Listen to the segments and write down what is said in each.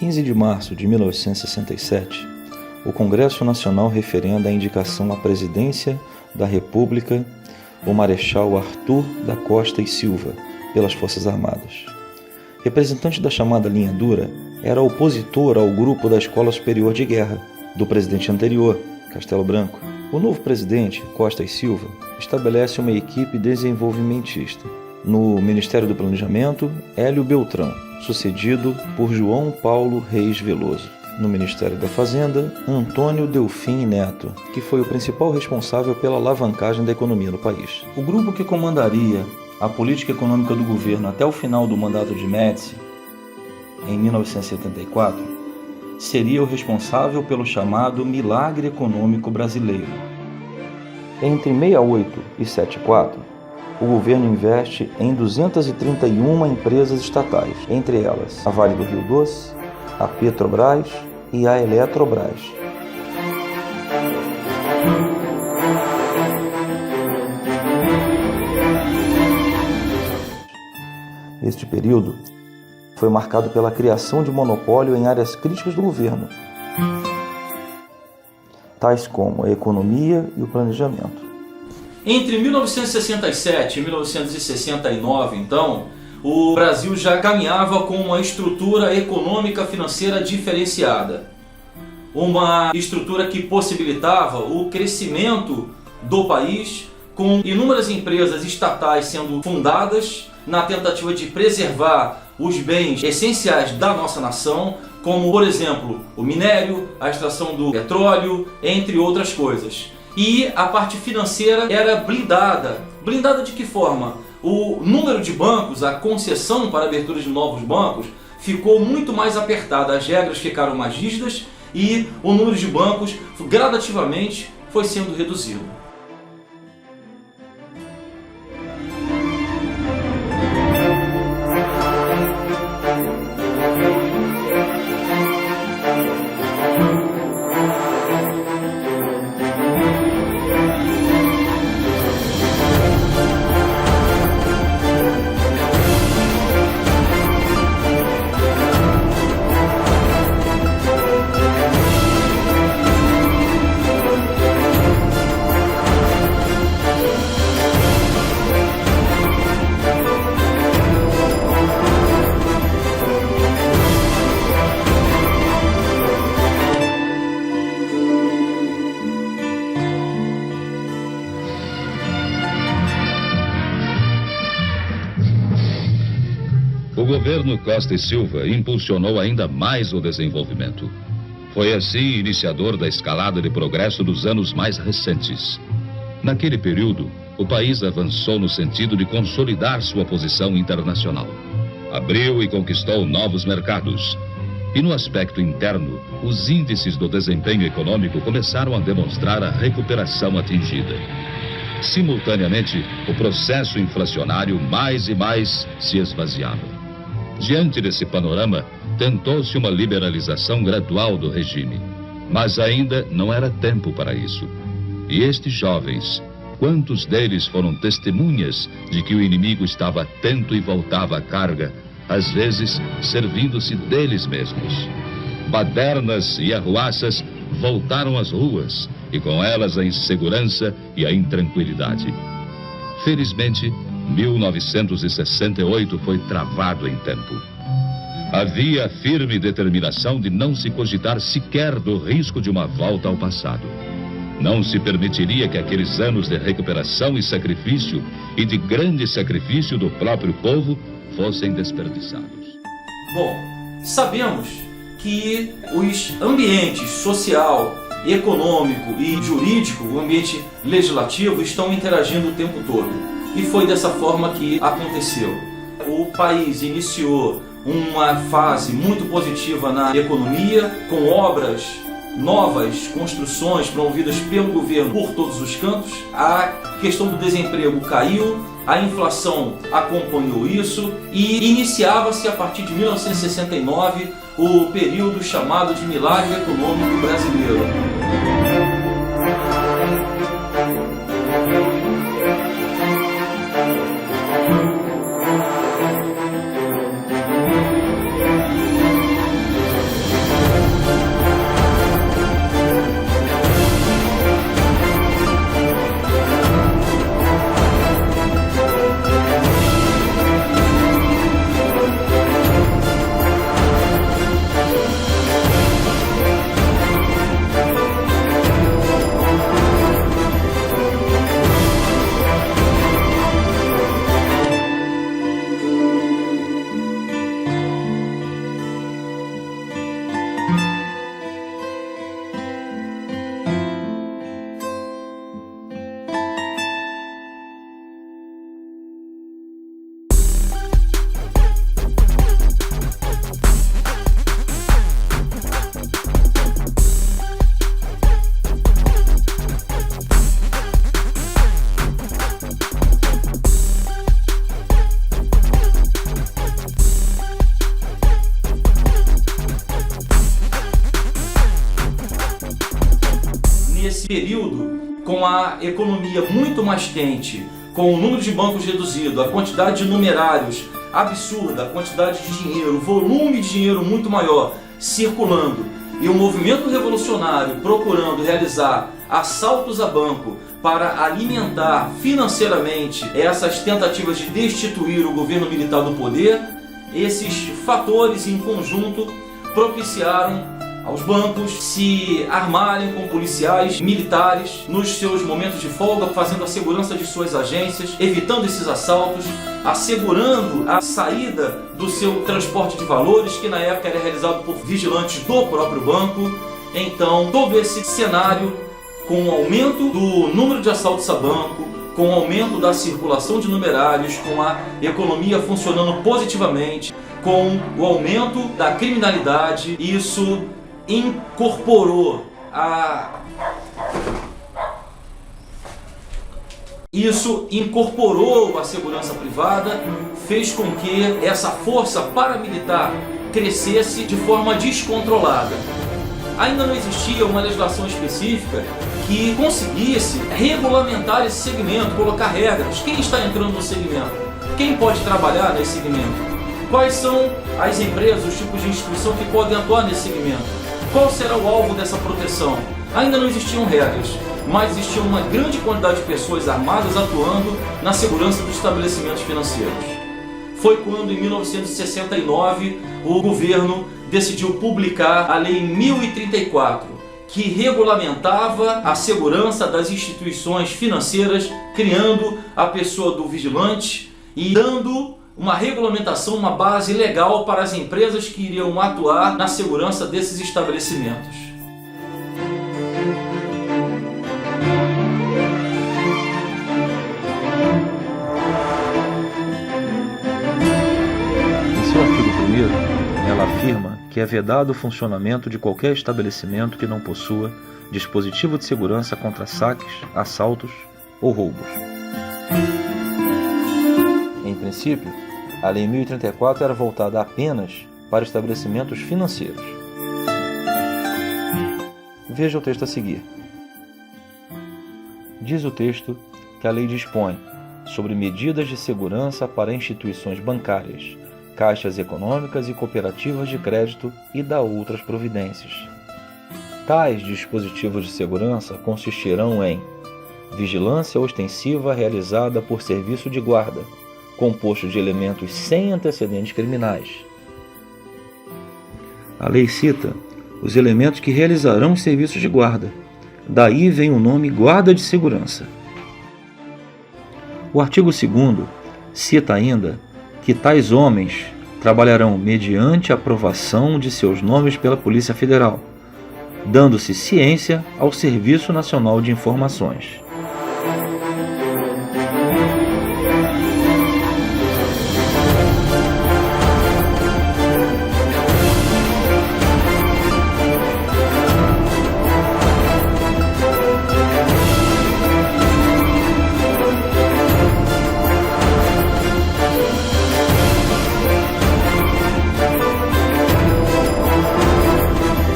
15 de março de 1967, o Congresso Nacional referenda a indicação à presidência da República o Marechal Arthur da Costa e Silva, pelas Forças Armadas. Representante da chamada linha dura, era opositor ao grupo da Escola Superior de Guerra, do presidente anterior, Castelo Branco. O novo presidente, Costa e Silva, estabelece uma equipe desenvolvimentista. No Ministério do Planejamento, Hélio Beltrão, sucedido por João Paulo Reis Veloso. No Ministério da Fazenda, Antônio Delfim Neto, que foi o principal responsável pela alavancagem da economia no país. O grupo que comandaria a política econômica do governo até o final do mandato de Médici, em 1974, seria o responsável pelo chamado Milagre Econômico Brasileiro. Entre 68 e 74, o governo investe em 231 empresas estatais, entre elas a Vale do Rio Doce, a Petrobras e a Eletrobras. Este período foi marcado pela criação de monopólio em áreas críticas do governo, tais como a economia e o planejamento. Entre 1967 e 1969, então, o Brasil já caminhava com uma estrutura econômica financeira diferenciada. Uma estrutura que possibilitava o crescimento do país, com inúmeras empresas estatais sendo fundadas na tentativa de preservar os bens essenciais da nossa nação, como, por exemplo, o minério, a extração do petróleo, entre outras coisas. E a parte financeira era blindada. Blindada de que forma? O número de bancos, a concessão para a abertura de novos bancos, ficou muito mais apertada, as regras ficaram mais rígidas e o número de bancos gradativamente foi sendo reduzido. O governo Costa e Silva impulsionou ainda mais o desenvolvimento. Foi assim iniciador da escalada de progresso dos anos mais recentes. Naquele período, o país avançou no sentido de consolidar sua posição internacional. Abriu e conquistou novos mercados. E no aspecto interno, os índices do desempenho econômico começaram a demonstrar a recuperação atingida. Simultaneamente, o processo inflacionário mais e mais se esvaziava. Diante desse panorama, tentou-se uma liberalização gradual do regime. Mas ainda não era tempo para isso. E estes jovens, quantos deles foram testemunhas de que o inimigo estava atento e voltava à carga, às vezes servindo-se deles mesmos? Badernas e arruaças voltaram às ruas, e com elas a insegurança e a intranquilidade. Felizmente, 1968 foi travado em tempo. Havia a firme determinação de não se cogitar sequer do risco de uma volta ao passado. Não se permitiria que aqueles anos de recuperação e sacrifício, e de grande sacrifício do próprio povo, fossem desperdiçados. Bom, sabemos que os ambientes social, econômico e jurídico, o ambiente legislativo, estão interagindo o tempo todo. E foi dessa forma que aconteceu. O país iniciou uma fase muito positiva na economia, com obras novas, construções promovidas pelo governo por todos os cantos. A questão do desemprego caiu, a inflação acompanhou isso e iniciava-se a partir de 1969 o período chamado de Milagre Econômico Brasileiro. período, com a economia muito mais quente, com o número de bancos reduzido, a quantidade de numerários absurda, a quantidade de dinheiro, o volume de dinheiro muito maior circulando, e o movimento revolucionário procurando realizar assaltos a banco para alimentar financeiramente essas tentativas de destituir o governo militar do poder, esses fatores em conjunto propiciaram aos bancos se armarem com policiais militares nos seus momentos de folga, fazendo a segurança de suas agências, evitando esses assaltos, assegurando a saída do seu transporte de valores, que na época era realizado por vigilantes do próprio banco. Então, todo esse cenário, com o aumento do número de assaltos a banco, com o aumento da circulação de numerários, com a economia funcionando positivamente, com o aumento da criminalidade, isso incorporou a segurança privada, fez com que essa força paramilitar crescesse de forma descontrolada. Ainda não existia uma legislação específica que conseguisse regulamentar esse segmento, colocar regras. Quem está entrando no segmento? Quem pode trabalhar nesse segmento? Quais são as empresas, os tipos de instituição que podem atuar nesse segmento? Qual será o alvo dessa proteção? Ainda não existiam regras, mas existia uma grande quantidade de pessoas armadas atuando na segurança dos estabelecimentos financeiros. Foi quando, em 1969, o governo decidiu publicar a Lei 1034, que regulamentava a segurança das instituições financeiras, criando a pessoa do vigilante e dando uma regulamentação, uma base legal para as empresas que iriam atuar na segurança desses estabelecimentos. Em seu artigo 1º, ela afirma que é vedado o funcionamento de qualquer estabelecimento que não possua dispositivo de segurança contra saques, assaltos ou roubos. Em princípio, a Lei 1034 era voltada apenas para estabelecimentos financeiros. Veja o texto a seguir. Diz o texto que a lei dispõe sobre medidas de segurança para instituições bancárias, caixas econômicas e cooperativas de crédito e dá outras providências. Tais dispositivos de segurança consistirão em vigilância ostensiva realizada por serviço de guarda, composto de elementos sem antecedentes criminais. A lei cita os elementos que realizarão os serviços de guarda. Daí vem o nome guarda de segurança. O artigo 2º cita ainda que tais homens trabalharão mediante a aprovação de seus nomes pela Polícia Federal, dando-se ciência ao Serviço Nacional de Informações.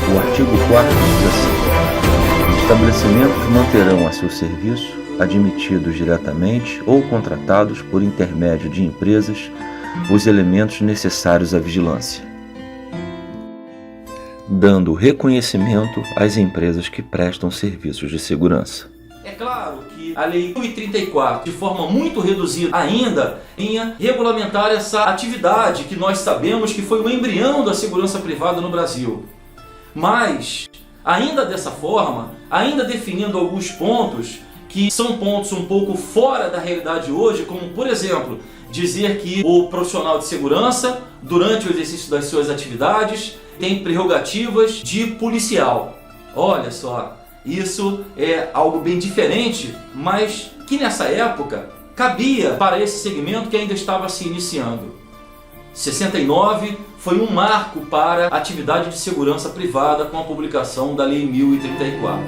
O artigo 4º diz assim: os estabelecimentos manterão a seu serviço, admitidos diretamente ou contratados por intermédio de empresas, os elementos necessários à vigilância, dando reconhecimento às empresas que prestam serviços de segurança. É claro que a Lei 1034, de forma muito reduzida ainda, vinha regulamentar essa atividade que nós sabemos que foi o embrião da segurança privada no Brasil. Mas, ainda dessa forma, ainda definindo alguns pontos que são pontos um pouco fora da realidade hoje, como, por exemplo, dizer que o profissional de segurança, durante o exercício das suas atividades, tem prerrogativas de policial. Olha só, isso é algo bem diferente, mas que nessa época cabia para esse segmento que ainda estava se iniciando. 69 foi um marco para a atividade de segurança privada com a publicação da Lei 1034.